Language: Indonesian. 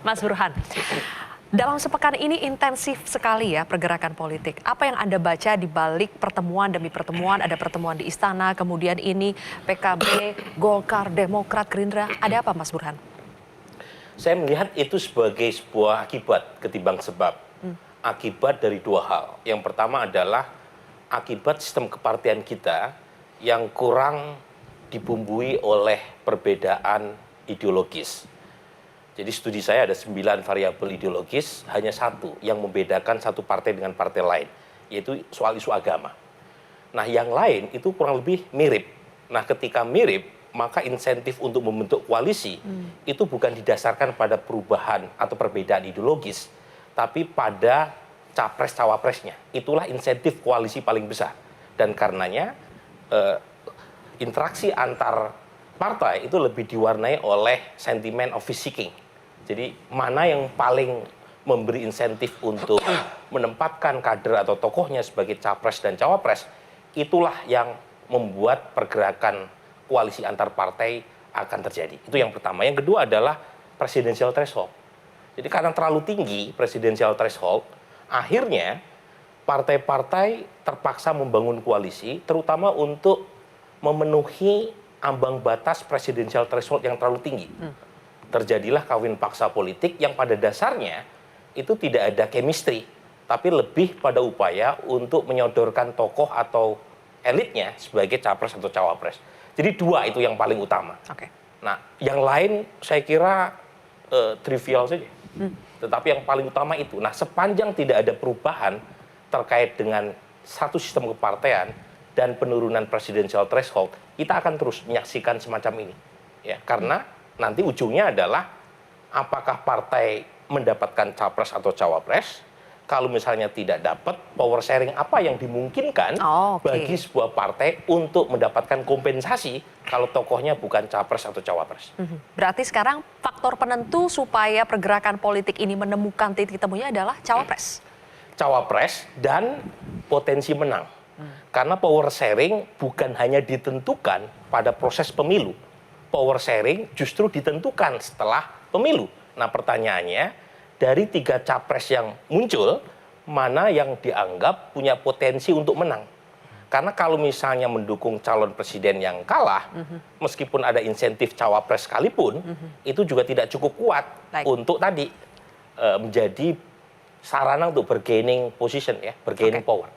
Mas Burhan, dalam sepekan ini intensif sekali ya pergerakan politik. Apa yang Anda baca di balik pertemuan demi pertemuan, ada pertemuan di Istana, kemudian ini PKB, Golkar, Demokrat, Gerindra, ada apa Mas Burhan? Saya melihat itu sebagai sebuah akibat ketimbang sebab. Akibat dari dua hal. Yang pertama adalah akibat sistem kepartian kita yang kurang dibumbui oleh perbedaan ideologis. Jadi studi saya ada 9 variabel ideologis, hanya satu yang membedakan satu partai dengan partai lain, yaitu soal isu agama. Nah yang lain itu kurang lebih mirip. Nah ketika mirip, maka insentif untuk membentuk koalisi itu bukan didasarkan pada perubahan atau perbedaan ideologis, tapi pada capres-cawapresnya. Itulah insentif koalisi paling besar. Dan karenanya interaksi antar partai itu lebih diwarnai oleh sentimen of seeking. Jadi mana yang paling memberi insentif untuk menempatkan kader atau tokohnya sebagai capres dan cawapres, itulah yang membuat pergerakan koalisi antar partai akan terjadi. Itu yang pertama. Yang kedua adalah presidential threshold. Jadi karena terlalu tinggi presidential threshold, akhirnya partai-partai terpaksa membangun koalisi, terutama untuk memenuhi ambang batas presidential threshold yang terlalu tinggi. Terjadilah kawin paksa politik yang pada dasarnya itu tidak ada chemistry, tapi lebih pada upaya untuk menyodorkan tokoh atau elitnya sebagai capres atau cawapres. Jadi dua itu yang paling utama. Nah, yang lain saya kira trivial saja. Tetapi yang paling utama itu. Nah, sepanjang tidak ada perubahan terkait dengan satu sistem kepartean dan penurunan presidential threshold, kita akan terus menyaksikan semacam ini. Ya, karena nanti ujungnya adalah apakah partai mendapatkan capres atau cawapres. Kalau misalnya tidak dapat, power sharing apa yang dimungkinkan bagi sebuah partai untuk mendapatkan kompensasi kalau tokohnya bukan capres atau cawapres. Berarti sekarang faktor penentu supaya pergerakan politik ini menemukan titik temunya adalah cawapres. Cawapres dan potensi menang. Karena power sharing bukan hanya ditentukan pada proses pemilu. Power sharing justru ditentukan setelah pemilu. Nah pertanyaannya, dari 3 capres yang muncul, mana yang dianggap punya potensi untuk menang? Karena kalau misalnya mendukung calon presiden yang kalah, meskipun ada insentif cawapres sekalipun, itu juga tidak cukup kuat untuk tadi menjadi sarana untuk bergaining position, ya, bergaining power.